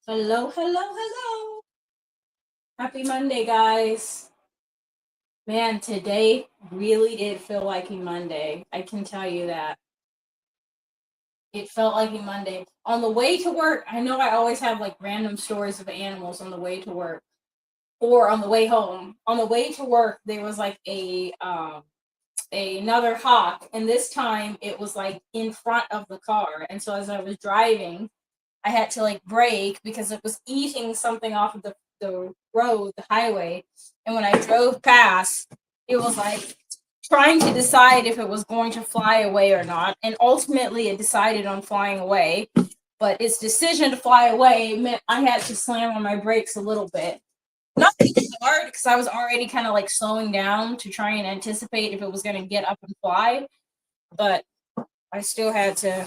Hello, hello, hello. Happy Monday, guys. Man, today really did feel like a Monday. I can tell you that. It felt like a Monday. On the way to work, I know I always have like random stories of animals on the way to work or on the way home. On the way to work, there was like another hawk, and this time it was like in front of the car. And so as I was driving, I had to like brake because it was eating something off of the road, the highway. And when I drove past, it was like trying to decide if it was going to fly away or not. And ultimately, it decided on flying away. But its decision to fly away meant I had to slam on my brakes a little bit. Not hard because I was already kind of like slowing down to try and anticipate if it was going to get up and fly. But I still had to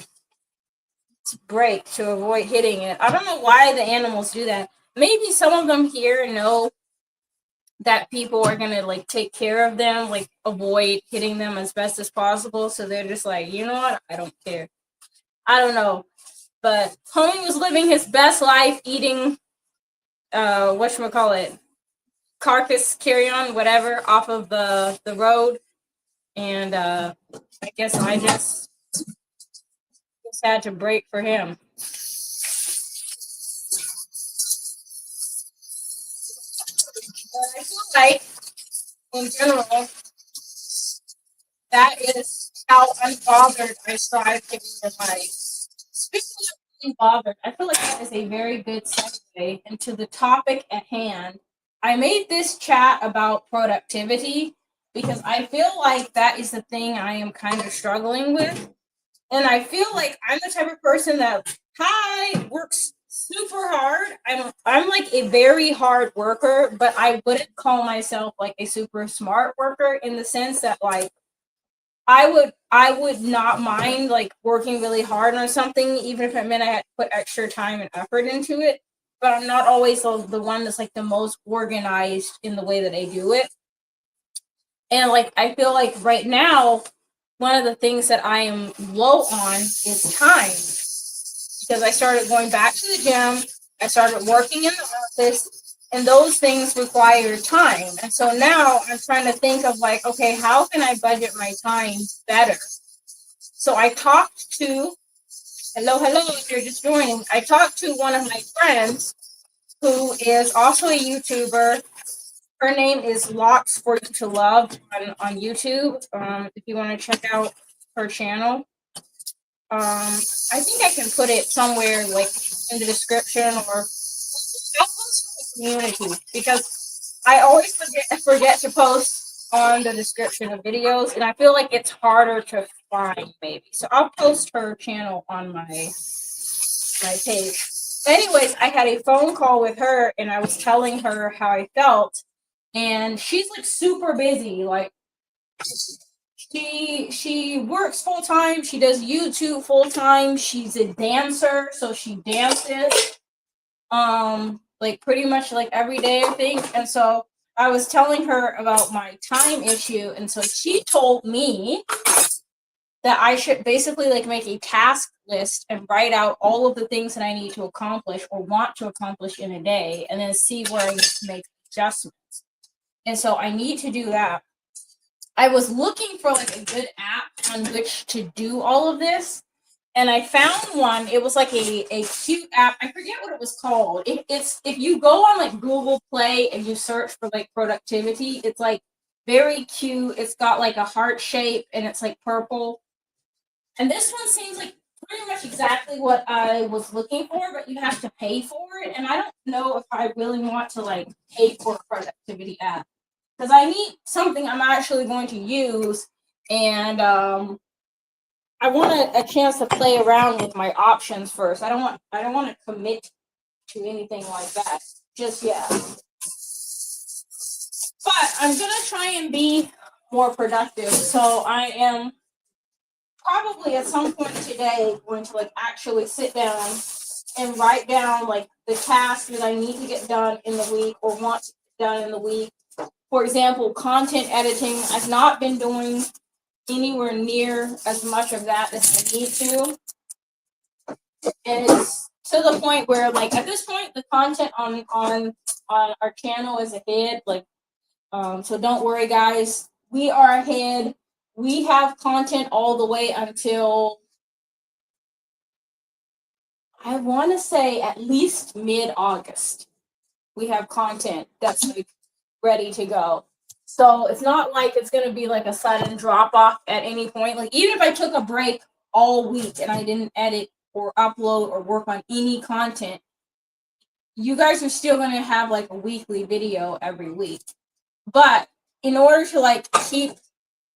brake to avoid hitting it. I don't know why the animals do that. Maybe some of them here know that people are gonna like take care of them, like avoid hitting them as best as possible. So they're just like, you know what? I don't care. I don't know. But Homie was living his best life eating whatchamacallit, carcass carrion, whatever, off of the road. And I guess I just had to brake for him. But I feel like in general, that is how unbothered I strive to be in life. Speaking of being bothered, I feel like that is a very good segue into the topic at hand. I made this chat about productivity because I feel like that is the thing I am kind of struggling with. And I feel like I'm the type of person that works super hard. I'm like a very hard worker, but I wouldn't call myself like a super smart worker in the sense that like I would not mind like working really hard on something, even if it meant I had to put extra time and effort into it. But I'm not always the one that's like the most organized in the way that I do it. And like I feel like right now, one of the things that I am low on is time because I started going back to the gym. I started working in the office, and those things require time. And so now I'm trying to think of like, okay, how can I budget my time better? So I talked to, hello, if you're just joining, I talked to one of my friends who is also a YouTuber. Her name is Lots for You to Love on YouTube. If you want to check out her channel. I think I can put it somewhere like in the description or I'll post in the community because I always forget to post on the description of videos, and I feel like it's harder to find maybe. So I'll post her channel on my page. Anyways, I had a phone call with her and I was telling her how I felt, and she's like super busy. Like she works full time. She does YouTube full time. She's a dancer, so she dances like pretty much like every day I think. And so I was telling her about my time issue, and so she told me that I should basically like make a task list and write out all of the things that I need to accomplish or want to accomplish in a day, and then see where I need to make adjustments. And so I need to do that. I was looking for like a good app on which to do all of this, and I found one. It was like a cute app. I forget what it was called. It's if you go on like Google Play and you search for like productivity, it's like very cute. It's got like a heart shape and it's like purple. And this one seems like pretty much exactly what I was looking for, but you have to pay for it. And I don't know if I really want to like pay for a productivity app because I need something I'm actually going to use, and I want a chance to play around with my options first. I don't want to commit to anything like that just yet. But I'm gonna try and be more productive. So I am probably at some point today going to like actually sit down and write down like the tasks that I need to get done in the week or want to get done in the week. For example, content editing. I've not been doing anywhere near as much of that as I need to. And it's to the point where, like, at this point, the content on our channel is ahead. Like, so don't worry, guys. We are ahead. We have content all the way until, I want to say, at least mid-August. We have content that's like ready to go. So it's not like it's going to be like a sudden drop off at any point. Like, even if I took a break all week and I didn't edit or upload or work on any content, you guys are still going to have like a weekly video every week. But in order to like keep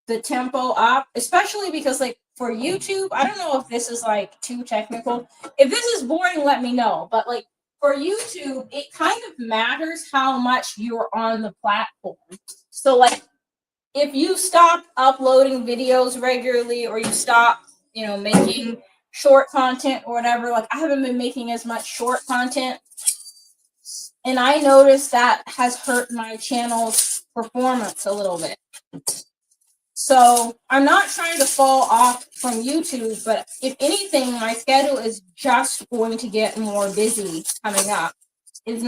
the tempo up, especially because like for YouTube, I don't know if this is like too technical. If this is boring, let me know. But like for YouTube, it kind of matters how much you're on the platform. So like if you stop uploading videos regularly, or you stop, making short content or whatever, like I haven't been making as much short content, and I noticed that has hurt my channel's performance a little bit. So I'm not trying to fall off from YouTube, but if anything, my schedule is just going to get more busy coming up. Things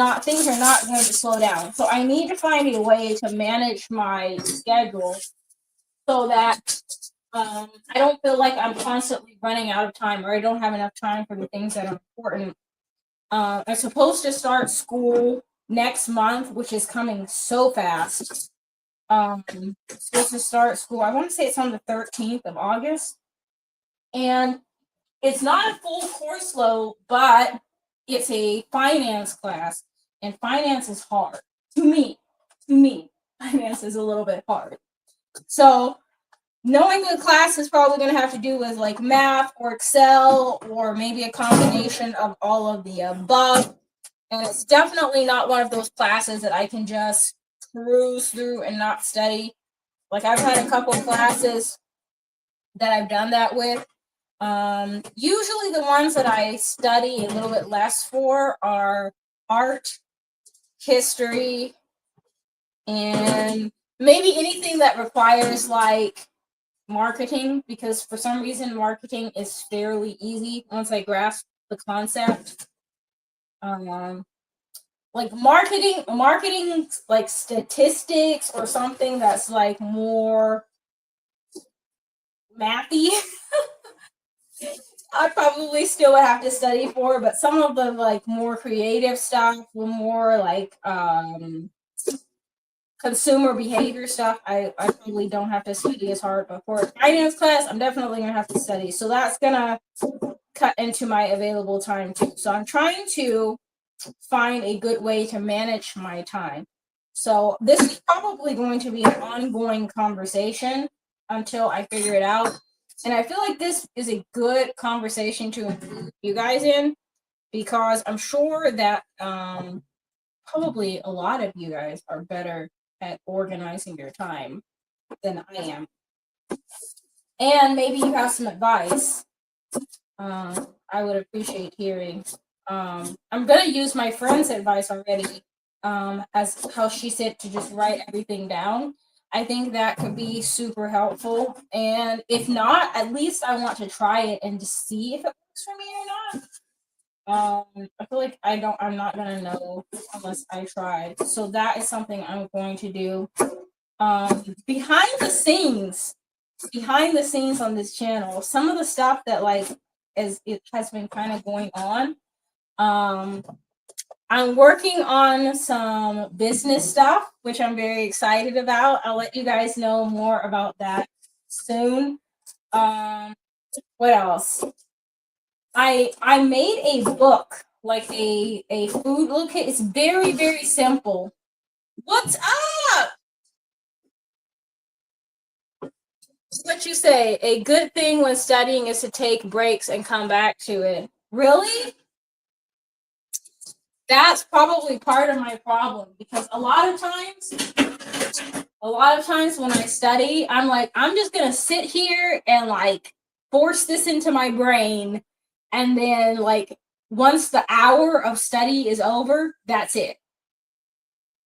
are not going to slow down. So I need to find a way to manage my schedule so that I don't feel like I'm constantly running out of time, or I don't have enough time for the things that are important. I'm supposed to start school next month, which is coming so fast. Supposed to start school. I want to say it's on the 13th of August. And it's not a full course load, but it's a finance class. And finance is hard. To me, finance is a little bit hard. So knowing the class is probably going to have to do with like math or Excel, or maybe a combination of all of the above. And it's definitely not one of those classes that I can just cruise through and not study. Like I've had a couple classes that I've done that with. Usually the ones that I study a little bit less for are art, history, and maybe anything that requires like marketing, because for some reason marketing is fairly easy once I grasp the concept. Like marketing like statistics or something that's like more mathy. I probably still would have to study for, but some of the like more creative stuff, more like consumer behavior stuff, I probably don't have to study as hard. But for a finance class, I'm definitely gonna have to study. So that's gonna cut into my available time too. So I'm trying to find a good way to manage my time. So this is probably going to be an ongoing conversation until I figure it out. And I feel like this is a good conversation to include you guys in, because I'm sure that probably a lot of you guys are better at organizing your time than I am. And maybe you have some advice. I would appreciate hearing. I'm gonna use my friend's advice already, as how she said to just write everything down. I think that could be super helpful. And if not, at least I want to try it and just see if it works for me or not. I feel like I'm not gonna know unless I try. So that is something I'm going to do. Behind the scenes on this channel, some of the stuff that like it has been kind of going on. I'm working on some business stuff, which I'm very excited about. I'll let you guys know more about that soon. What else? I made a book, like a food look. It's very, very simple. What's up? What you say? A good thing when studying is to take breaks and come back to it. Really? That's probably part of my problem, because a lot of times when I study, I'm like, I'm just gonna sit here and like force this into my brain, and then like once the hour of study is over, that's it.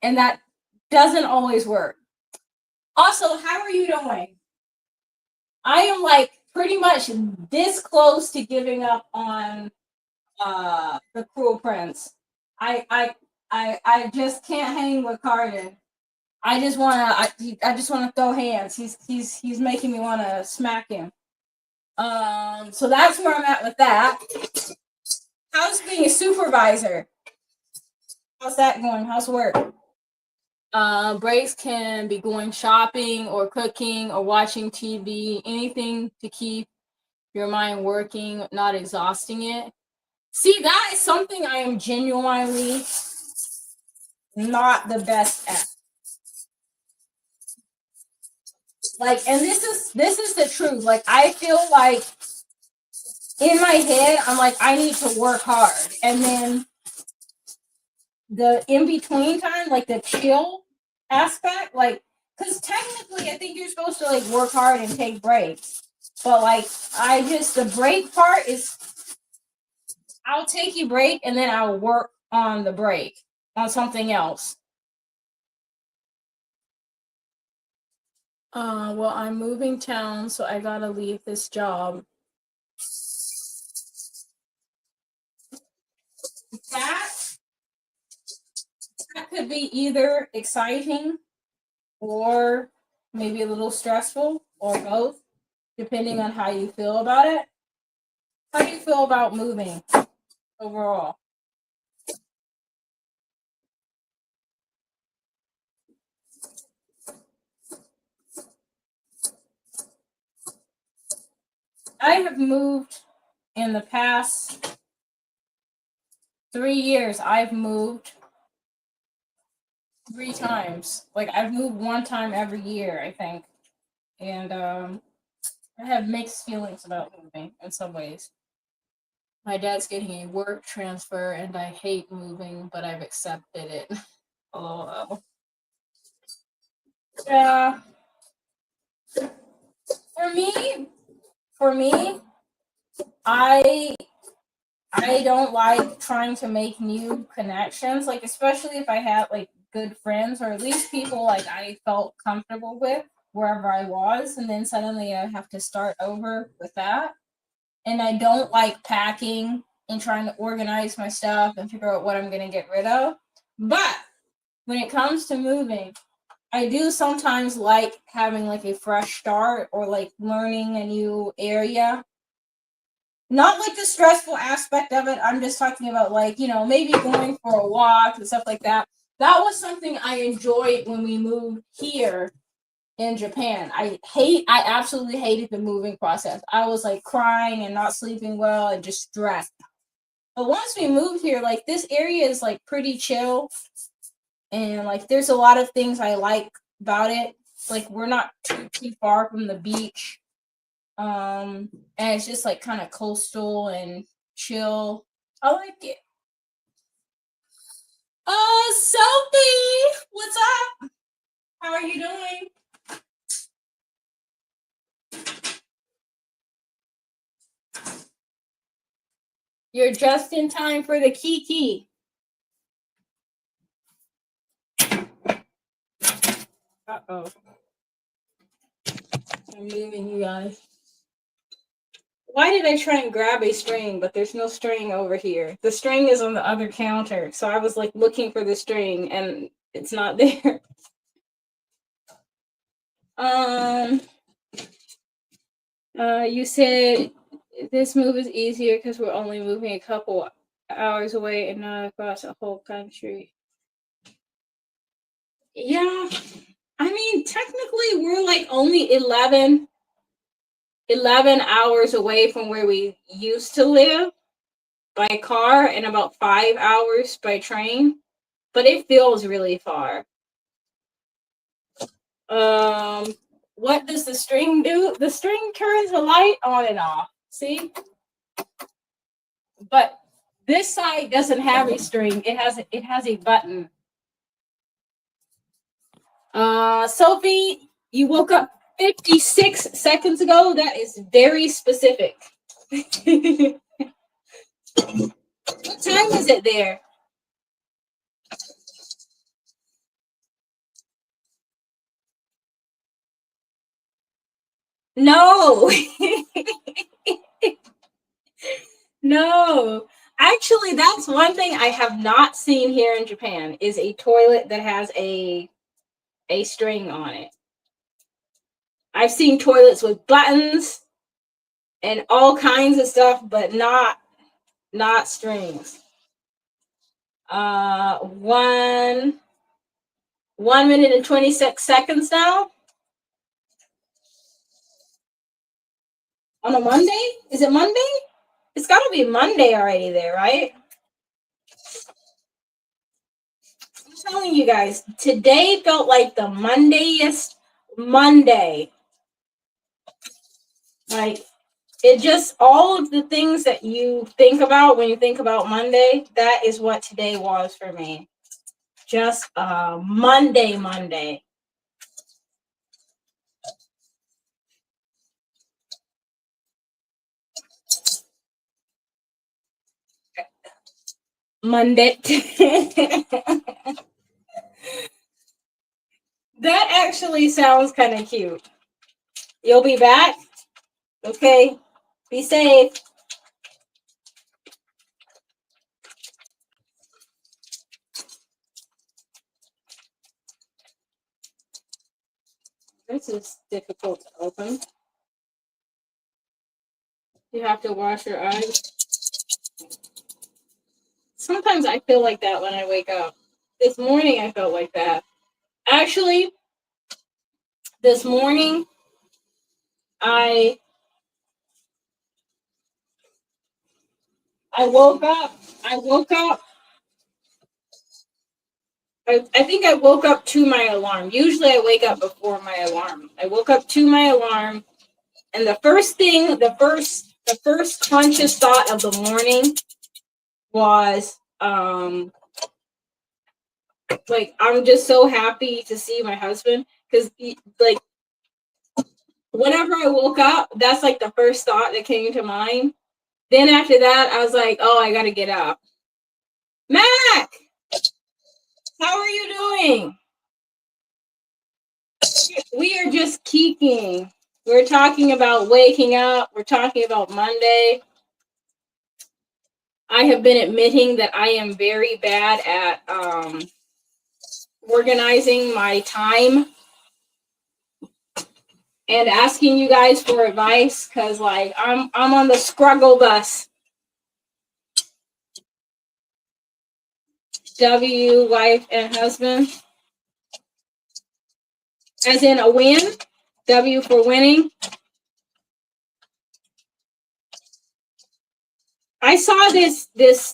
And that doesn't always work. Also, how are you doing? I am like pretty much this close to giving up on The Cruel Prince. I just can't hang with Carden. I just wanna throw hands. He's making me wanna smack him. So that's where I'm at with that. How's being a supervisor? How's that going? How's work? Breaks can be going shopping or cooking or watching TV, anything to keep your mind working, not exhausting it. See, that is something I am genuinely not the best at. Like, and this is the truth. Like, I feel like in my head, I'm like, I need to work hard. And then the in between time, like the chill aspect, like, because technically, I think you're supposed to like work hard and take breaks. But like, the break part is, I'll take a break and then I'll work on the break on something else. Well, I'm moving town, so I gotta leave this job. That that could be either exciting or maybe a little stressful or both, depending on how you feel about it. How do you feel about moving overall? I have moved in the past 3 years. I've moved 3 times. Like, I've moved one time every year, I think. And I have mixed feelings about moving in some ways. My dad's getting a work transfer and I hate moving, but I've accepted it. Oh, yeah. For me, for me, I I don't like trying to make new connections, like especially if I had like good friends or at least people like I felt comfortable with wherever I was, and then suddenly I have to start over with that. And I don't like packing and trying to organize my stuff and figure out what I'm gonna get rid of. But when it comes to moving, I do sometimes like having like a fresh start or like learning a new area. Not like the stressful aspect of it. I'm just talking about like, maybe going for a walk and stuff like that. That was something I enjoyed when we moved here in Japan. I absolutely hated the moving process. I was like crying and not sleeping well and just stressed. But once we moved here, like this area is like pretty chill and like there's a lot of things I like about it. Like we're not too far from the beach. And it's just like kind of coastal and chill. I like it. Sophie, what's up? How are you doing? You're just in time for the Kiki. Uh-oh. I'm moving you guys. Why did I try and grab a string, but there's no string over here? The string is on the other counter. So I was like looking for the string and it's not there. Um you said this move is easier because we're only moving a couple hours away and not across a whole country. Yeah, I mean, technically, we're like only 11 hours away from where we used to live by car and about 5 hours by train, but it feels really far. Um, what does the string do? The string turns the light on and off. See? But this side doesn't have a string. It has a button. Sophie, you woke up 56 seconds ago. That is very specific. What time is it there? No. No. Actually, that's one thing I have not seen here in Japan is a toilet that has a string on it. I've seen toilets with buttons and all kinds of stuff, but not strings. 1 minute and 26 seconds now. On a Monday? Is it Monday? It's got to be Monday already there, right? I'm telling you guys, today felt like the Mondayest Monday. Like, it just, all of the things that you think about when you think about Monday, that is what today was for me. Just Monday. Monday. That actually sounds kind of cute. You'll be back? Okay. Be safe. This is difficult to open. You have to wash your eyes. Sometimes I feel like that when I wake up. This morning I felt like that. Actually, this morning I woke up. I think I woke up to my alarm. Usually I wake up before my alarm. I woke up to my alarm, and the first conscious thought of the morning was like, I'm just so happy to see my husband, because like whenever I woke up, that's like the first thought that came to mind. Then after that, I was like, oh, I gotta get up. Mac, how are you doing? We are just keeking. We're talking about waking up. We're talking about Monday. I have been admitting that I am very bad at organizing my time and asking you guys for advice, because like I'm on the struggle bus. W, wife and husband. As in a win. W for winning. I saw this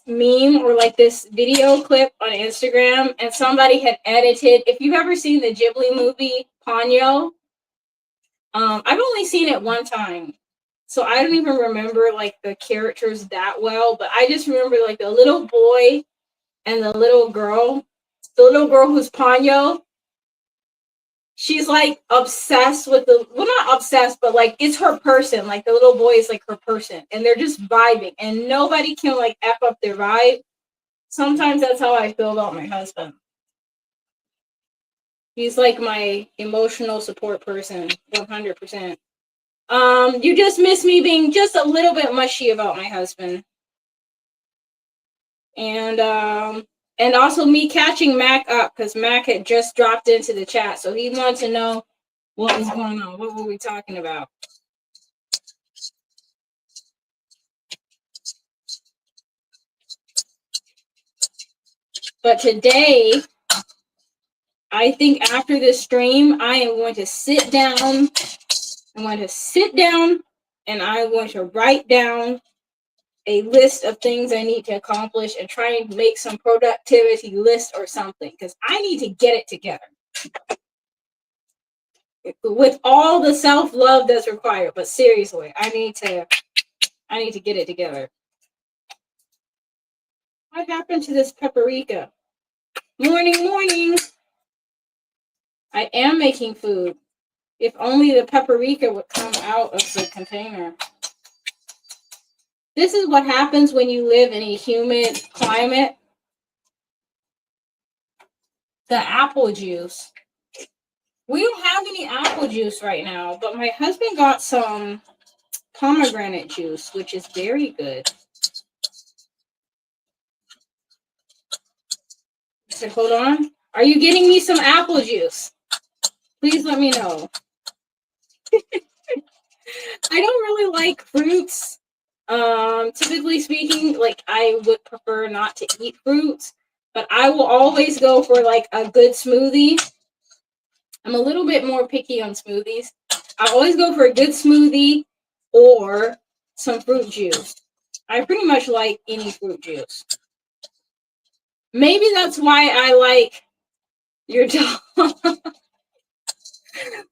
meme or like this video clip on Instagram, and somebody had edited. If you've ever seen the Ghibli movie Ponyo, I've only seen it one time, so I don't even remember like the characters that well. But I just remember like the little boy and the little girl. The little girl who's Ponyo, she's like obsessed with not obsessed, but like it's her person. Like the little boy is like her person, and they're just vibing, and nobody can like F up their vibe. Sometimes that's how I feel about my husband. He's like my emotional support person, 100%. You just miss me being just a little bit mushy about my husband. And also me catching Mac up, because Mac had just dropped into the chat, so he wanted to know what was going on. What were we talking about? But today, I think after this stream, I am going to sit down. I'm going to sit down and I'm going to write down a list of things I need to accomplish and try and make some productivity list or something, because I need to get it together with all the self-love that's required. But seriously, I need to get it together. What happened to this paprika? Morning. I am making food. If only the paprika would come out of the container. This is what happens when you live in a humid climate. The apple juice. We don't have any apple juice right now, but my husband got some pomegranate juice, which is very good. Okay, hold on. Are you getting me some apple juice? Please let me know. I don't really like fruits. Typically speaking, like I would prefer not to eat fruits, but I will always go for like a good smoothie. I'm a little bit more picky on smoothies. I always go for a good smoothie or some fruit juice. I pretty much like any fruit juice. Maybe that's why I like your dog.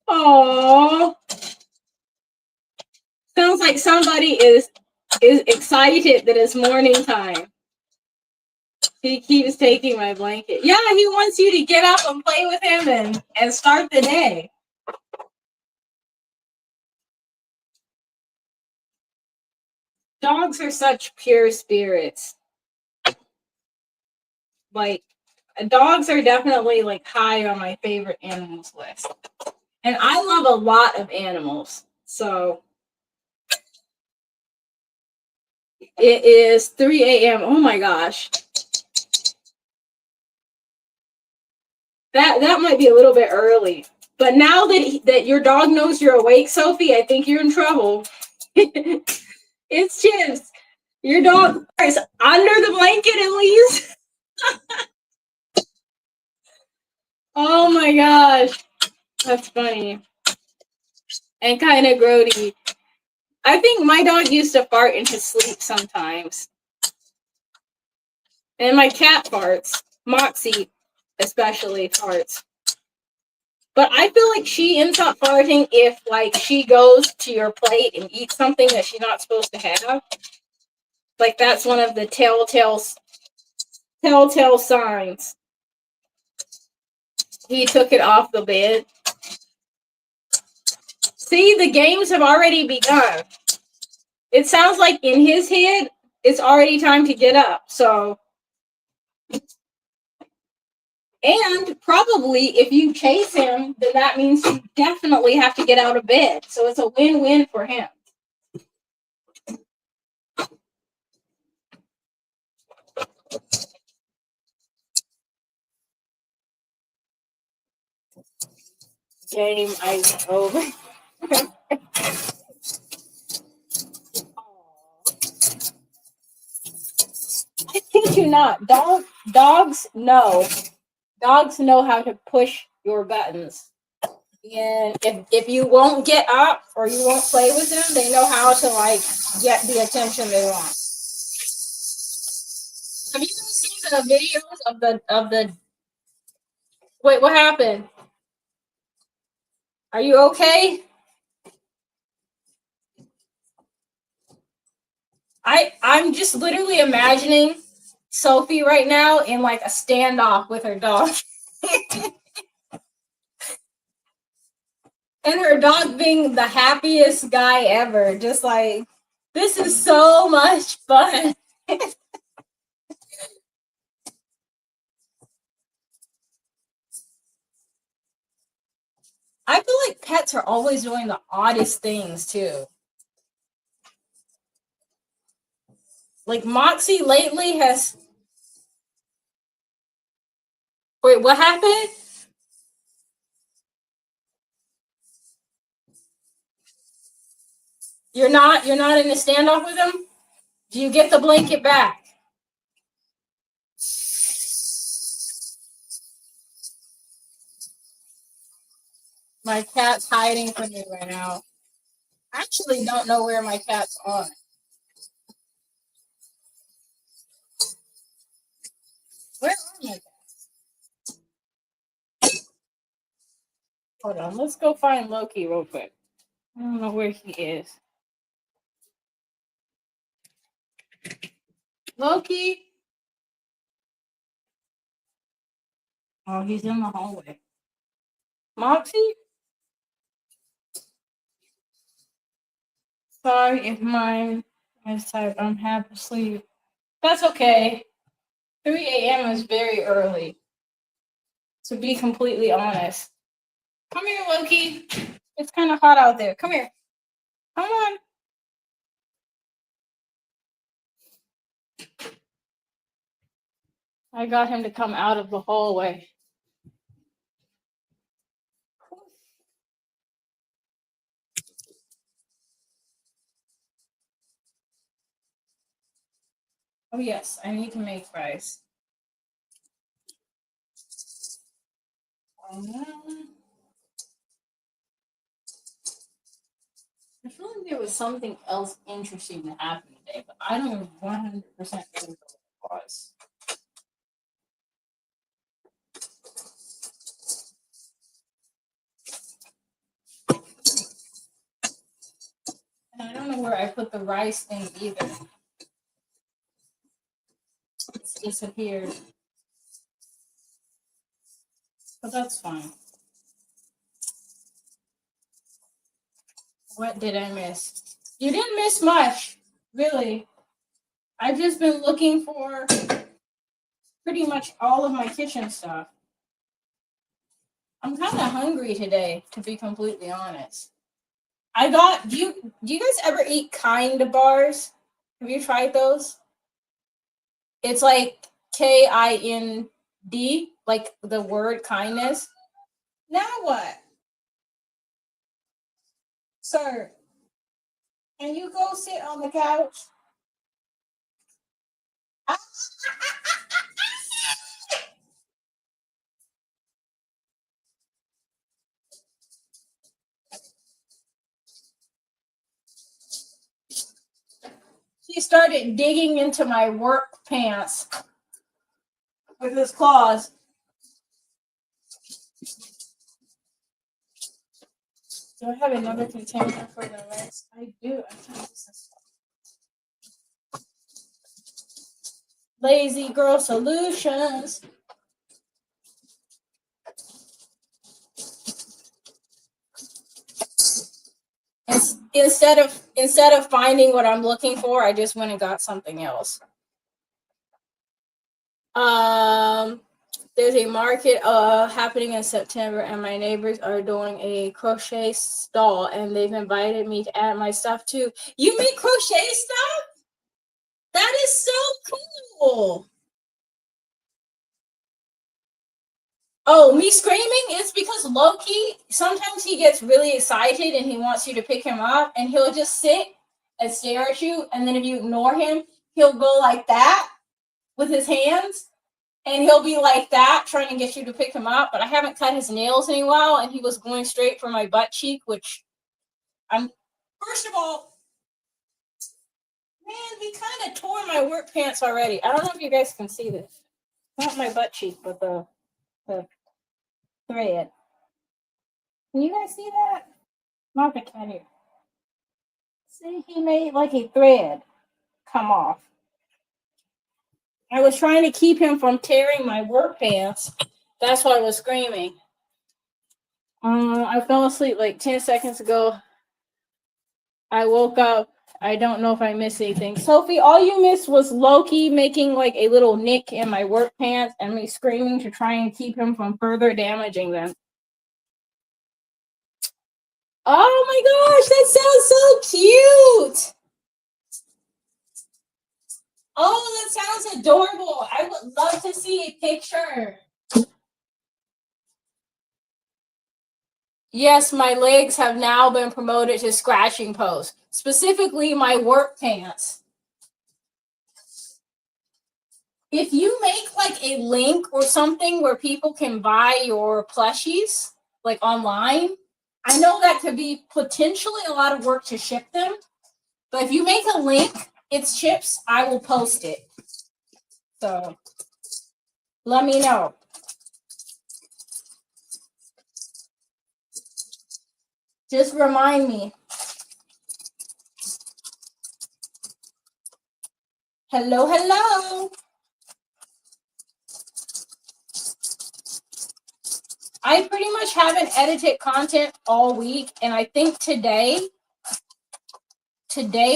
Oh, sounds like somebody is excited that it's morning time. He keeps taking my blanket. Yeah, he wants you to get up and play with him and start the day. Dogs are such pure spirits. Like, dogs are definitely like high on my favorite animals list. And I love a lot of animals. So it is 3 a.m. Oh my gosh. That might be a little bit early. But now that your dog knows you're awake, Sophie, I think you're in trouble. It's Chips. Your dog is under the blanket at least. Oh my gosh. That's funny. And kind of grody. I think my dog used to fart into sleep sometimes. And my cat farts. Moxie especially farts. But I feel like she ends up farting if like she goes to your plate and eats something that she's not supposed to have. Like that's one of the telltale signs. He took it off the bed. See, the games have already begun. It sounds like in his head, it's already time to get up. So, and probably if you chase him, then that means you definitely have to get out of bed. So it's a win-win for him. Game is over. I kid you not. Dogs know. Dogs know how to push your buttons. And if you won't get up or you won't play with them, they know how to like get the attention they want. Have you guys seen the videos of the wait, what happened? Are you okay? I'm just literally imagining Sophie right now in like a standoff with her dog. And her dog being the happiest guy ever. Just like, this is so much fun. I feel like pets are always doing the oddest things too. Like Moxie lately has. Wait, what happened? You're not in a standoff with him? Do you get the blanket back? My cat's hiding from me right now. I actually don't know where my cats are. Where are my cats? Hold on, let's go find Loki real quick. I don't know where he is. Loki. Oh, he's in the hallway. Moxie? Sorry if mine is type I'm half asleep. That's okay. 3 a.m. is very early, to be completely honest. Come here, Loki. It's kind of hot out there. Come here. Come on. I got him to come out of the hallway. Oh yes, I need to make fries. I feel like there was something else interesting that happened today, but I don't even 100% know what it was. And I don't know where I put the rice thing either. It's disappeared. But that's fine. What did I miss? You didn't miss much, really. I've just been looking for pretty much all of my kitchen stuff. I'm kind of hungry today, to be completely honest. I got. Do you guys ever eat Kind bars? Have you tried those? It's like KIND, like the word kindness. Now what, sir? Can you go sit on the couch? He started digging into my work pants with his claws. Do I have another container for the rice? I do. I think this is Lazy Girl Solutions. Instead of finding what I'm looking for, I just went and got something else. There's a market happening in September, and my neighbors are doing a crochet stall, and they've invited me to add my stuff too. You make crochet stuff? That is so cool. Oh, me screaming? It's because Loki, sometimes he gets really excited and he wants you to pick him up, and he'll just sit and stare at you, and then if you ignore him, he'll go like that with his hands, and he'll be like that trying to get you to pick him up. But I haven't cut his nails in a while, and he was going straight for my butt cheek, which I'm, first of all, man, he kind of tore my work pants already. I don't know if you guys can see this. Not my butt cheek, but the thread. Can you guys see that? Not the cat here. See, he made like a thread come off. I was trying to keep him from tearing my work pants. That's why I was screaming. I fell asleep like 10 seconds ago. I woke up. I don't know if I missed anything. Sophie, all you missed was Loki making like a little nick in my work pants and me screaming to try and keep him from further damaging them. Oh my gosh, that sounds so cute. Oh, that sounds adorable. I would love to see a picture. Yes, my legs have now been promoted to scratching posts, specifically my work pants. If you make like a link or something where people can buy your plushies, like online, I know that could be potentially a lot of work to ship them, but if you make a link, it ships, I will post it. So let me know. Just remind me. Hello, hello. I pretty much haven't edited content all week, and I think today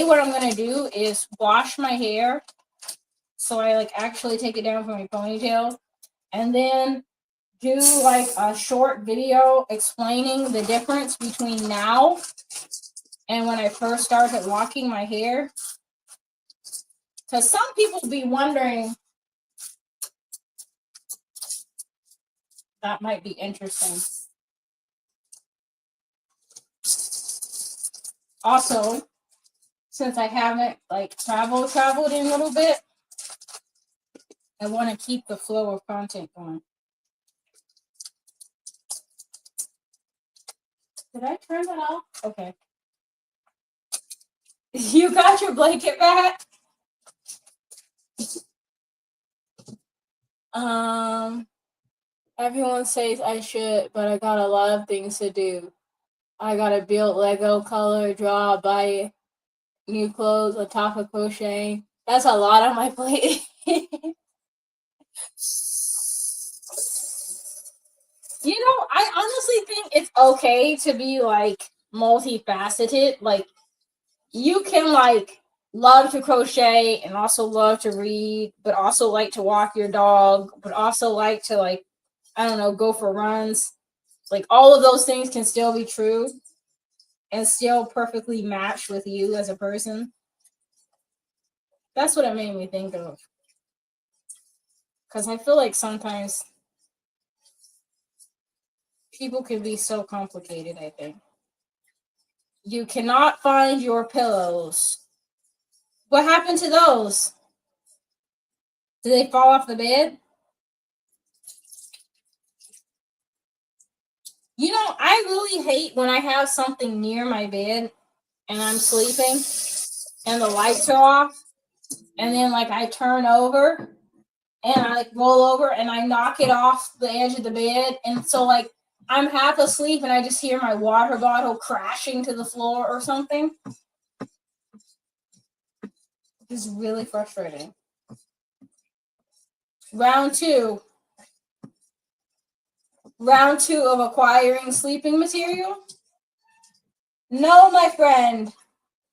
what I'm gonna do is wash my hair, so I like actually take it down from my ponytail, and then do like a short video explaining the difference between now and when I first started locking my hair. Because some people be wondering That might be interesting. Also, since I haven't like traveled in a little bit, I want to keep the flow of content going. Did I turn that off? Okay. You got your blanket back? Everyone says I should, but I got a lot of things to do. I gotta build Lego, color, draw, buy new clothes on top of crocheting. That's a lot on my plate. I honestly think it's okay to be like multifaceted. Like you can like love to crochet and also love to read, but also like to walk your dog, but also like to like, I don't know, go for runs. Like all of those things can still be true and still perfectly match with you as a person. That's what it made me think of. Because I feel like sometimes people can be so complicated, I think. You cannot find your pillows. What happened to those? Did they fall off the bed? I really hate when I have something near my bed and I'm sleeping and the lights are off and then like I turn over and I like roll over and I knock it off the edge of the bed and so like I'm half asleep and I just hear my water bottle crashing to the floor or something. It's really frustrating. Round two of acquiring sleeping material. No, my friend,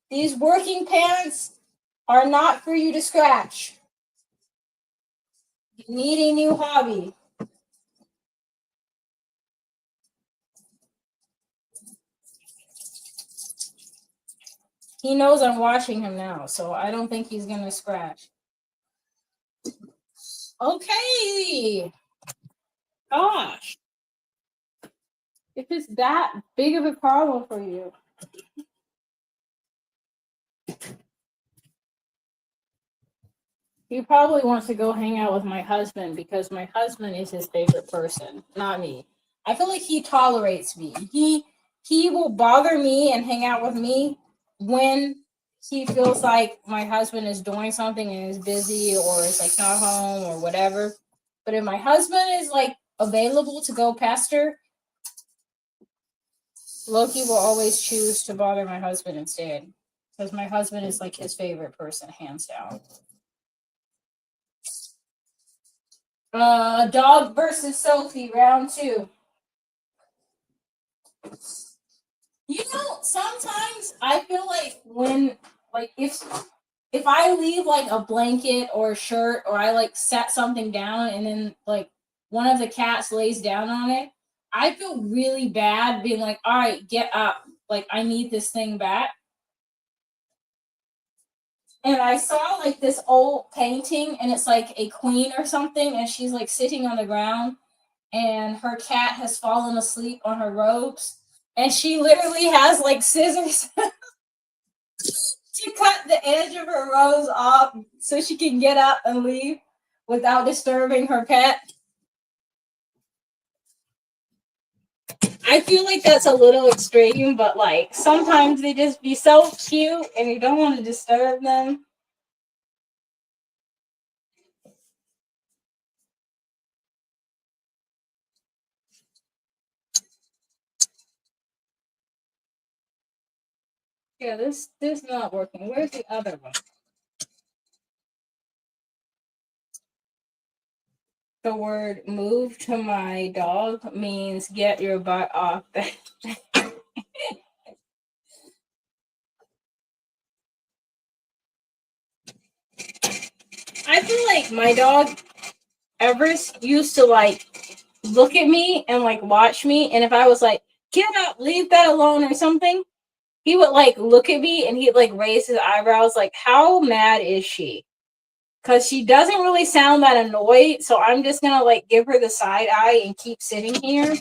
these working pants are not for you to scratch. You need a new hobby. He knows I'm watching him now, so I don't think he's gonna scratch. Okay. Gosh. If it's that big of a problem for you. He probably wants to go hang out with my husband because my husband is his favorite person, not me. I feel like he tolerates me. He will bother me and hang out with me when he feels like my husband is doing something and is busy or is like not home or whatever. But if my husband is like available to go pester, Loki will always choose to bother my husband instead. Because my husband is like his favorite person, hands down. Dog versus Sophie, round two. Sometimes I feel like when, like, if I leave like a blanket or a shirt or I like set something down and then like one of the cats lays down on it, I feel really bad being like, all right, get up. Like, I need this thing back. And I saw like this old painting and it's like a queen or something and she's like sitting on the ground and her cat has fallen asleep on her robes and she literally has like scissors to cut the edge of her robes off so she can get up and leave without disturbing her pet. I feel like that's a little extreme, but like sometimes they just be so cute and you don't want to disturb them. Yeah, this not working. Where's the other one? The word move to my dog means get your butt off the I feel like my dog Everest used to like look at me and like watch me, and if I was like, get up, leave that alone or something, he would like look at me and he'd like raise his eyebrows like, how mad is she? because she doesn't really sound that annoyed. So I'm just gonna like give her the side eye and keep sitting here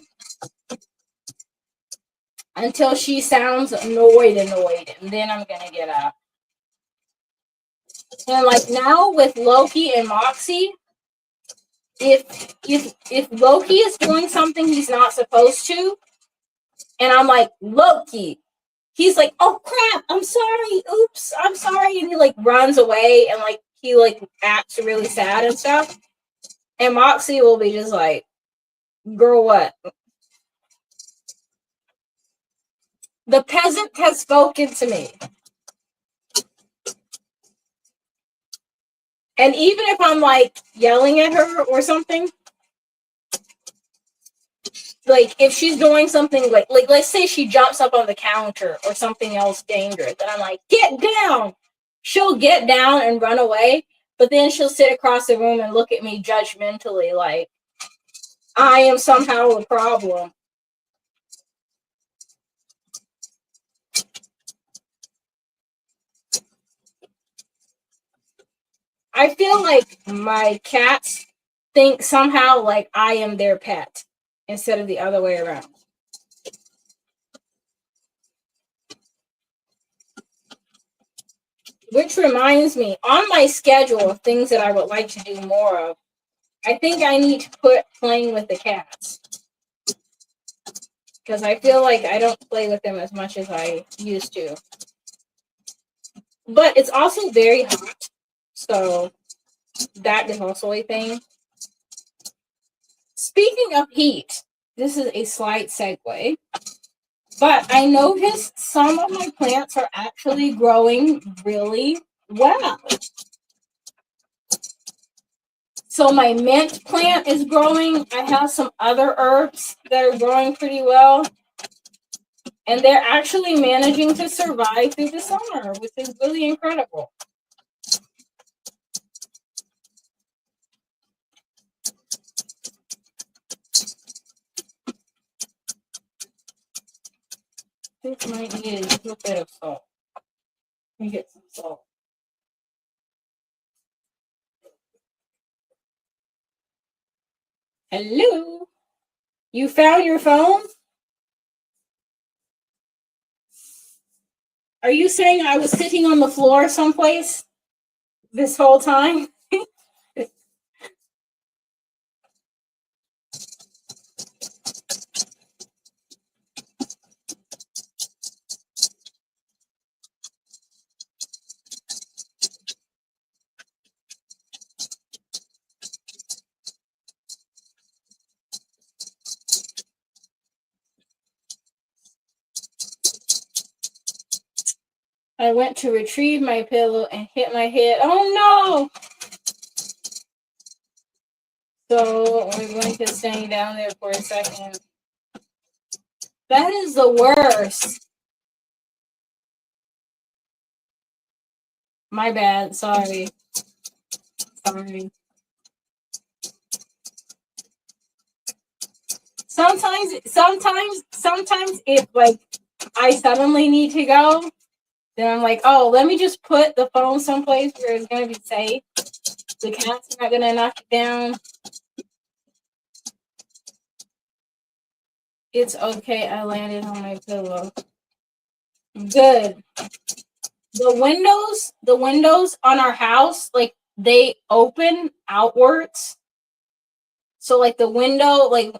until she sounds annoyed, and then I'm gonna get up. And like now with Loki and Moxie, if Loki is doing something he's not supposed to, and I'm like, Loki, he's like, oh crap, I'm sorry, oops, I'm sorry, and he like runs away and like he like acts really sad and stuff. And Moxie will be just like, girl, what? The peasant has spoken to me. And even if I'm like yelling at her or something, like if she's doing something like let's say she jumps up on the counter or something else dangerous, and I'm like, get down. She'll get down and run away, but then she'll sit across the room and look at me judgmentally like I am somehow a problem. I feel like my cats think somehow like I am their pet instead of the other way around. Which reminds me, on my schedule of things that I would like to do more of, I think I need to put playing with the cats. Because I feel like I don't play with them as much as I used to. But it's also very hot. So that is also a thing. Speaking of heat, this is a slight segue. But I noticed some of my plants are actually growing really well. So my mint plant is growing. I have some other herbs that are growing pretty well. And they're actually managing to survive through the summer, which is really incredible. This might need a little bit of salt. Let me get some salt. Hello? You found your phone? Are you saying I was sitting on the floor someplace this whole time? I went to retrieve my pillow and hit my head. Oh no! So we're going to stay down there for a second. That is the worst. My bad. Sorry. Sorry. Sometimes if like I suddenly need to go, then I'm like, oh, let me just put the phone someplace where it's gonna be safe. The cat's not gonna knock it down. It's okay. I landed on my pillow. Good. The windows on our house, like they open outwards. So like the window, like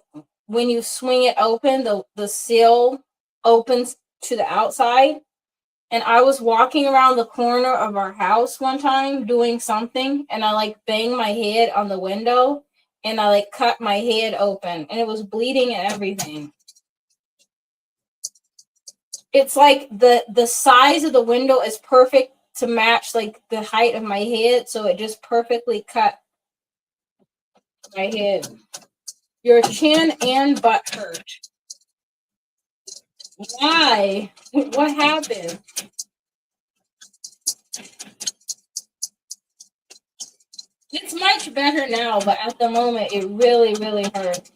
when you swing it open, the sill opens to the outside. And I was walking around the corner of our house one time doing something, and I like banged my head on the window, and I like cut my head open, and it was bleeding and everything. It's like the size of the window is perfect to match like the height of my head, so it just perfectly cut my head. Your chin and butt hurt. Why? What happened? It's much better now, but at the moment it really, really hurt.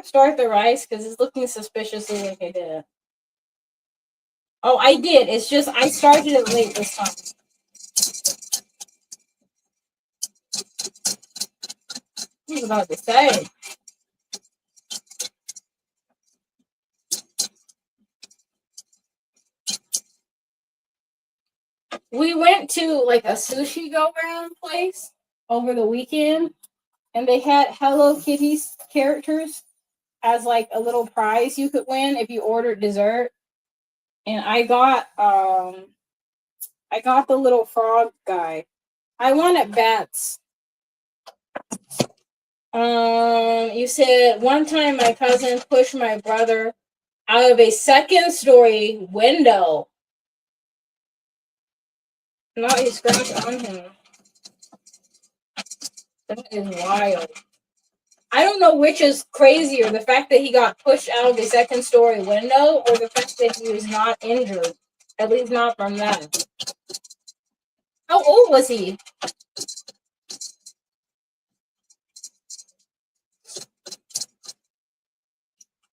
start the rice because it's looking suspiciously like I did. Oh, I did. It's just I started it late this time. I was about to say. We went to like a sushi go round place over the weekend, and they had Hello Kitty's characters as like a little prize you could win if you ordered dessert. And I got the little frog guy. I won at bats. You said one time my cousin pushed my brother out of a second story window. Not a scratch on him. That is wild. I don't know which is crazier, the fact that he got pushed out of the second story window or the fact that he was not injured. At least not from that. How old was he?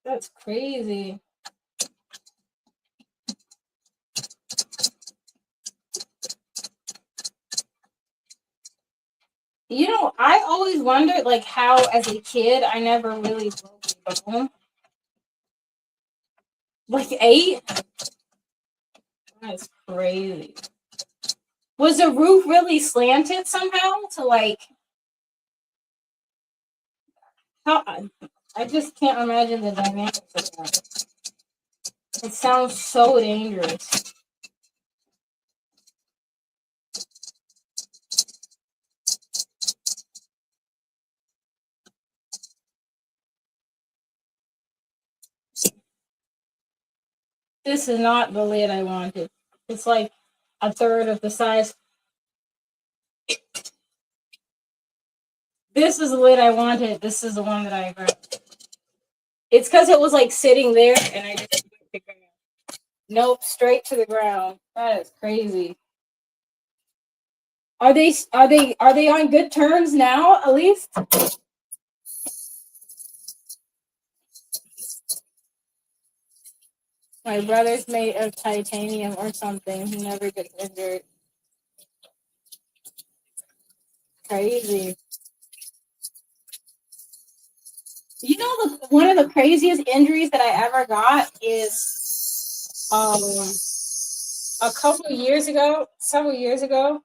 That's crazy. You know, I always wondered like how as a kid I never really broke a bone. Like 8? That's crazy. Was the roof really slanted somehow to like how I just can't imagine the dynamics of that. It sounds so dangerous. This is not the lid I wanted. It's like a third of the size. This is the lid I wanted. This is the one that I grabbed. It's because it was like sitting there and I just nope, straight to the ground. That is crazy. Are they on good terms now at least? My brother's made of titanium or something. He never gets injured. Crazy. You know, one of the craziest injuries that I ever got is a couple of years ago, several years ago.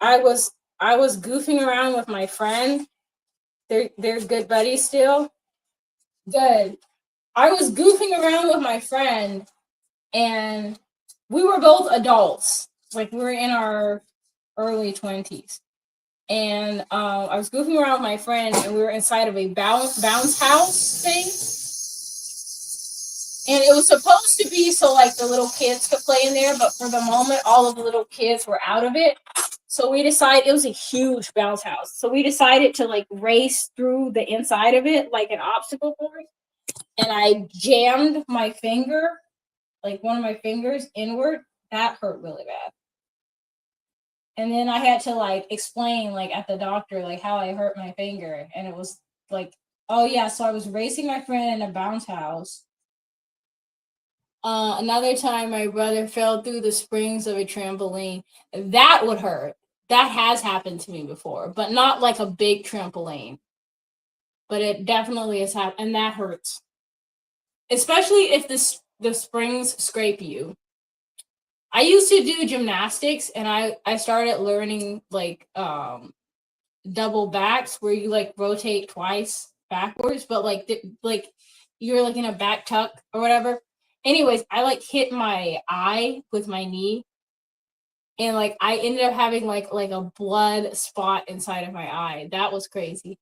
I was goofing around with my friend. They're good buddies still. Good. I was goofing around with my friend, and we were both adults. Like we were in our early 20s. And I was goofing around with my friend, and we were inside of a bounce house thing. And it was supposed to be so like the little kids could play in there, but for the moment, all of the little kids were out of it. So we decided it was a huge bounce house. So we decided to like race through the inside of it like an obstacle course. And I jammed my finger, like one of my fingers inward. That hurt really bad. And then I had to like explain like at the doctor like how I hurt my finger. And it was like, oh yeah, so I was racing my friend in a bounce house. Another time my brother fell through the springs of a trampoline. That would hurt. That has happened to me before, but not like a big trampoline. But it definitely has happened, and that hurts. Especially if the springs scrape you. I used to do gymnastics, and I started learning like double backs where you like rotate twice backwards, but like you're like in a back tuck or whatever. Anyways, I like hit my eye with my knee, and like I ended up having like a blood spot inside of my eye. That was crazy.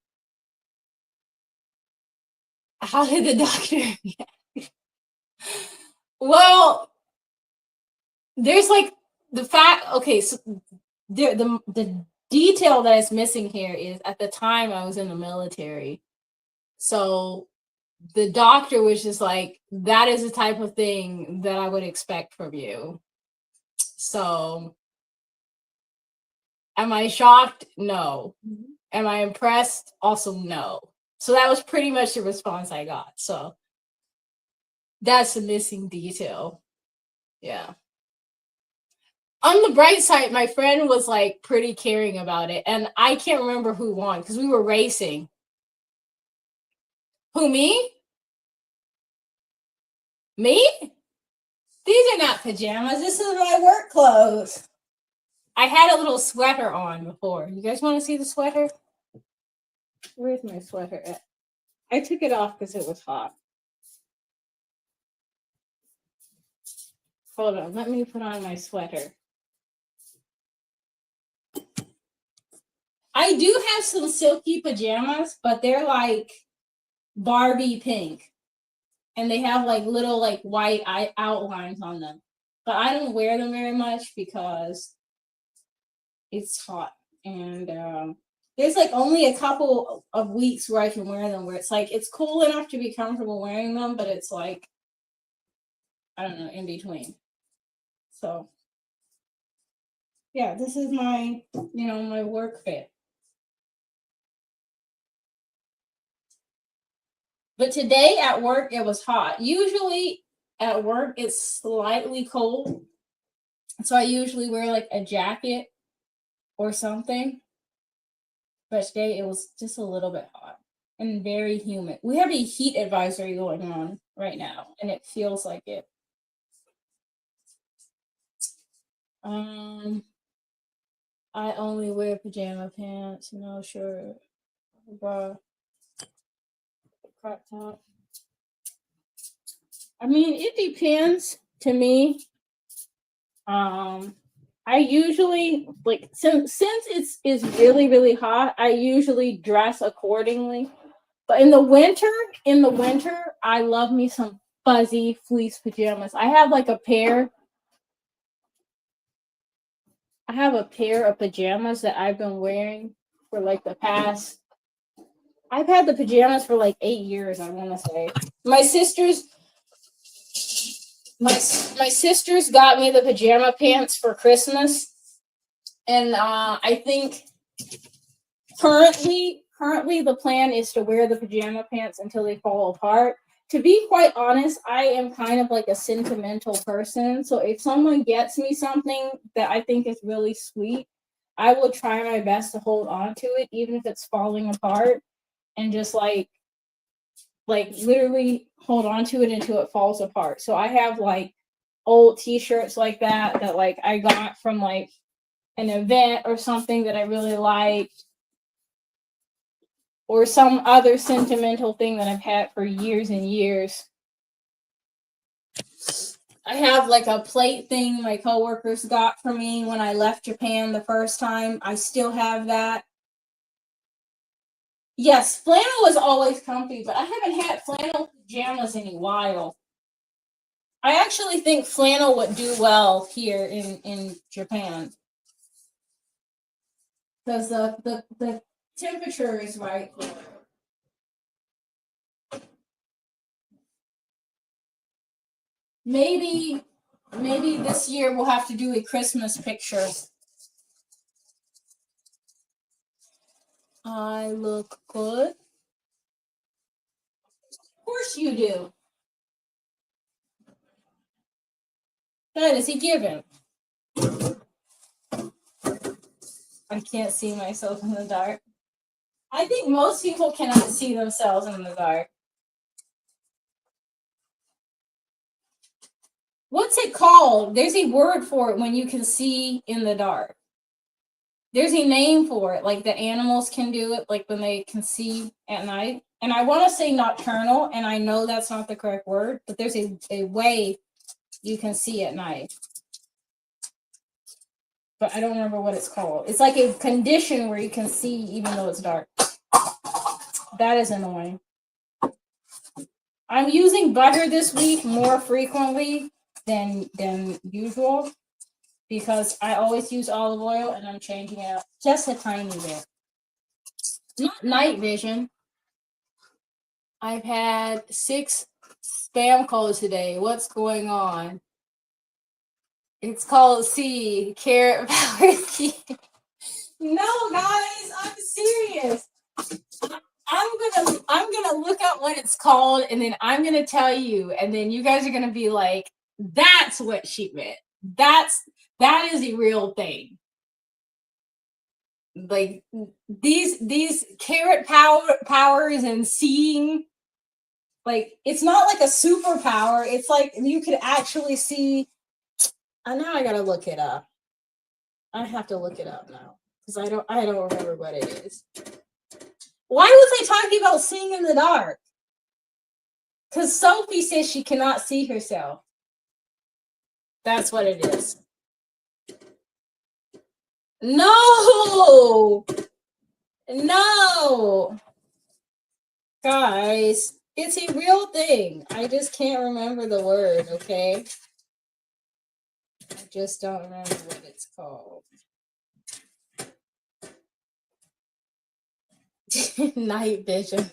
How did the doctor? Well, there's like the fact. Okay, so the detail that is missing here is at the time I was in the military, so the doctor was just like, that is the type of thing that I would expect from you. So, am I shocked? No. Am I impressed? Also, no. So that was pretty much the response I got. So that's a missing detail. Yeah. On the bright side, my friend was like pretty caring about it, and I can't remember who won because we were racing. Who, me? Me? These are not pajamas. This is my work clothes. I had a little sweater on before. You guys want to see the sweater? Where's my sweater at? I took it off because it was hot. Hold on, let me put on my sweater. I do have some silky pajamas, but they're like Barbie pink. And they have like little like white outlines on them. But I don't wear them very much because it's hot. And there's like only a couple of weeks where I can wear them where it's like it's cool enough to be comfortable wearing them, but it's like I don't know, in between. So yeah, this is my, my work fit. But today at work, it was hot. Usually at work, it's slightly cold. So I usually wear like a jacket or something. But today it was just a little bit hot and very humid. We have a heat advisory going on right now, and it feels like it. I only wear pajama pants, no shirt, bra, crop top. I mean, it depends to me. I usually like since it's really really hot, I usually dress accordingly. But in the winter, I love me some fuzzy fleece pajamas. I have a pair of pajamas that I've been wearing for like the past. I've had the pajamas for like 8 years, I want to say. My sisters got me the pajama pants for Christmas. And I think currently the plan is to wear the pajama pants until they fall apart. To be quite honest, I am kind of like a sentimental person. So if someone gets me something that I think is really sweet, I will try my best to hold on to it, even if it's falling apart, and just like literally hold on to it until it falls apart. So I have like old t-shirts like that like I got from like an event or something that I really liked, or some other sentimental thing that I've had for years and years. I have like a plate thing my coworkers got for me when I left Japan the first time. I still have that. Yes, flannel was always comfy, but I haven't had flannel pajamas in a while. I actually think flannel would do well here in Japan. Because the temperature is right here. Maybe this year we'll have to do a Christmas picture. I look good. Of course you do. Good, is he giving? I can't see myself in the dark. I think most people cannot see themselves in the dark. What's it called? There's a word for it when you can see in the dark. There's a name for it, like the animals can do it, like when they can see at night. And I want to say nocturnal, and I know that's not the correct word, but there's a way you can see at night. But I don't remember what it's called. It's like a condition where you can see even though it's dark. That is annoying. I'm using butter this week more frequently than usual because I always use olive oil, and I'm changing it up just a tiny bit. Not night vision. I've had 6 spam calls today. What's going on? It's called C, carrot power. No, guys, I'm serious. I'm gonna look up what it's called, and then I'm gonna tell you, and then you guys are gonna be like, "That's what she meant. That is a real thing." Like these carrot powers and seeing, like it's not like a superpower. It's like you could actually see. And now I gotta look it up. I have to look it up now because I don't remember what it is. Why was I talking about seeing in the dark? Because Sophie says she cannot see herself. That's what it is. No! No! Guys, it's a real thing. I just can't remember the word, okay? I just don't remember what it's called. Night vision.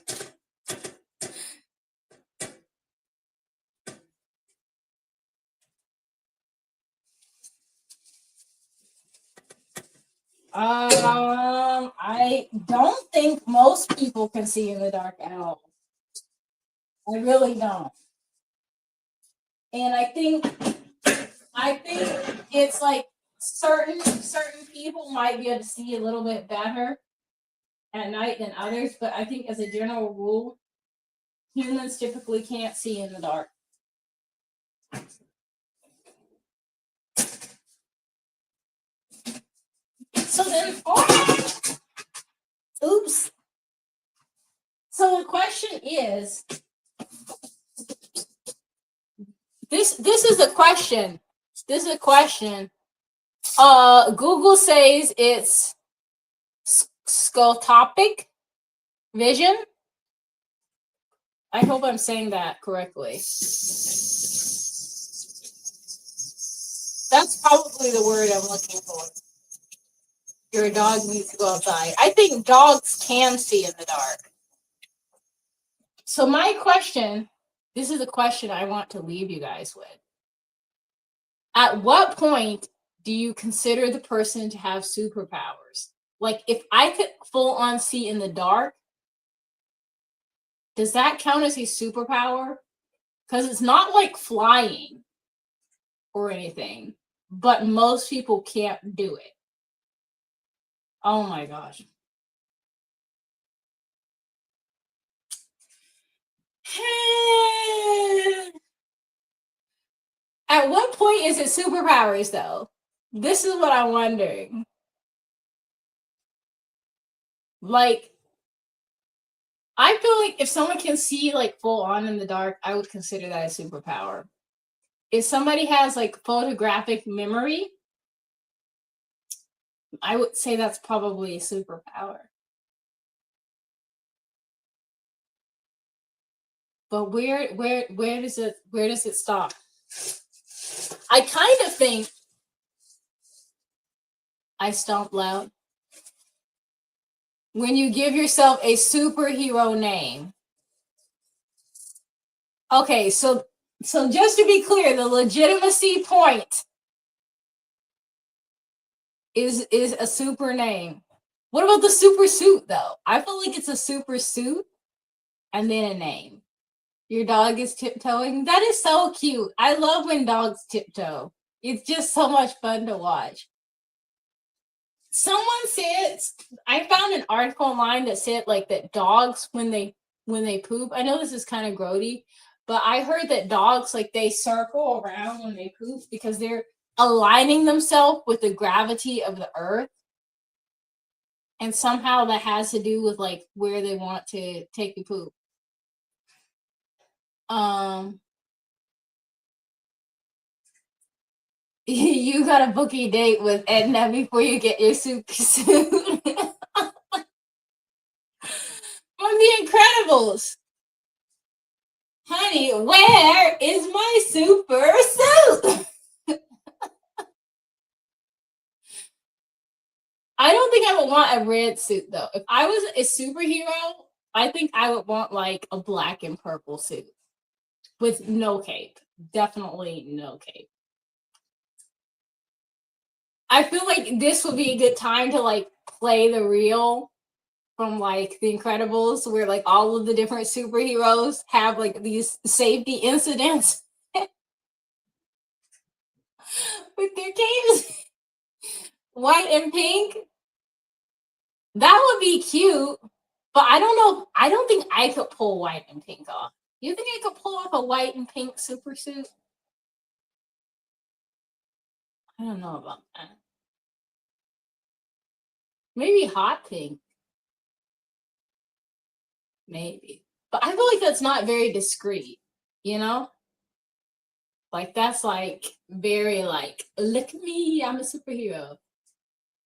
I don't think most people can see in the dark at all. I really don't. And I think it's like certain people might be able to see a little bit better at night than others, but I think as a general rule, humans typically can't see in the dark. So then, oops. So the question is, this is a question. This is a question. Google says it's scotopic vision. I hope I'm saying that correctly. That's probably the word I'm looking for. Your dog needs to go outside. I think dogs can see in the dark. So my question, this is a question I want to leave you guys with. At what point do you consider the person to have superpowers? Like if I could full on see in the dark, does that count as a superpower? Because it's not like flying or anything, but most people can't do it. Oh my gosh. At what point is it superpowers though? This is what I'm wondering. Like, I feel like if someone can see like full on in the dark, I would consider that a superpower. If somebody has like photographic memory, I would say that's probably a superpower. But where does it stop? I kind of think I stomp loud. When you give yourself a superhero name. Okay, so just to be clear, the legitimacy point is a super name. What about the super suit though? I feel like it's a super suit and then a name. Your dog is tiptoeing. That is so cute. I love when dogs tiptoe. It's just so much fun to watch. Someone said, I found an article online that said like that dogs when they poop. I know this is kind of grody, but I heard that dogs like they circle around when they poop because they're aligning themselves with the gravity of the earth. And somehow that has to do with like where they want to take the poop. You gotta book a date with Edna before you get your super suit. From The Incredibles. Honey, where is my super suit? I don't think I would want a red suit though. If I was a superhero, I think I would want like a black and purple suit with no cape. Definitely no cape. I feel like this would be a good time to like play the real from like The Incredibles, where like all of the different superheroes have like these safety incidents with their capes. White and pink. That would be cute, but I don't know. I don't think I could pull white and pink off. You think I could pull off a white and pink super suit? I don't know about that. Maybe hot pink. Maybe. But I feel like that's not very discreet, you know? Like that's like very like, look at me, I'm a superhero.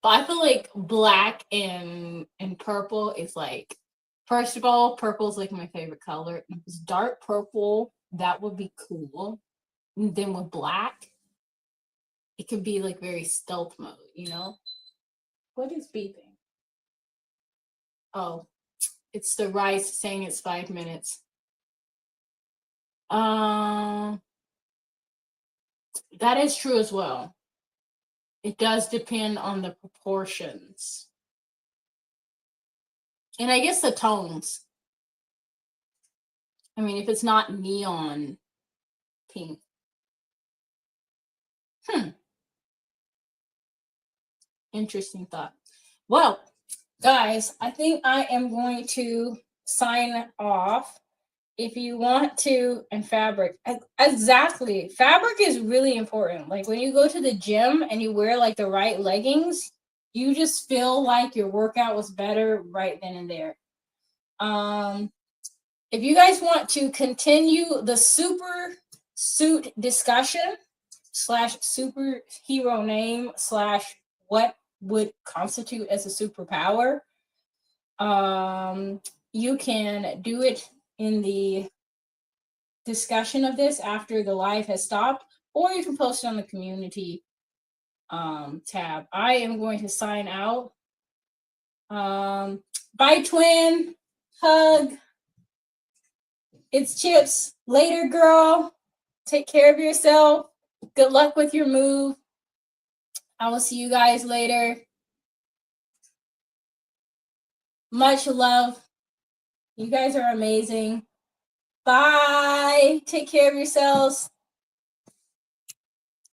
But I feel like black and purple is like, first of all, purple is like my favorite color. If it's dark purple, that would be cool. And then with black, it could be like very stealth mode, you know? What is beeping? Oh, it's the rice saying it's 5 minutes. That is true as well. It does depend on the proportions. And I guess the tones. I mean, if it's not neon pink. Interesting thought. Well, guys, I think I am going to sign off. If you want to, and fabric, exactly. Fabric is really important. Like when you go to the gym and you wear like the right leggings, you just feel like your workout was better right then and there. If you guys want to continue the super suit discussion / superhero name / what would constitute as a superpower, you can do it in the discussion of this after the live has stopped, or you can post it on the community tab. I am going to sign out. Bye, twin. Hug. It's Chips. Later, girl. Take care of yourself. Good luck with your move. I will see you guys later. Much love. You guys are amazing. Bye. Take care of yourselves.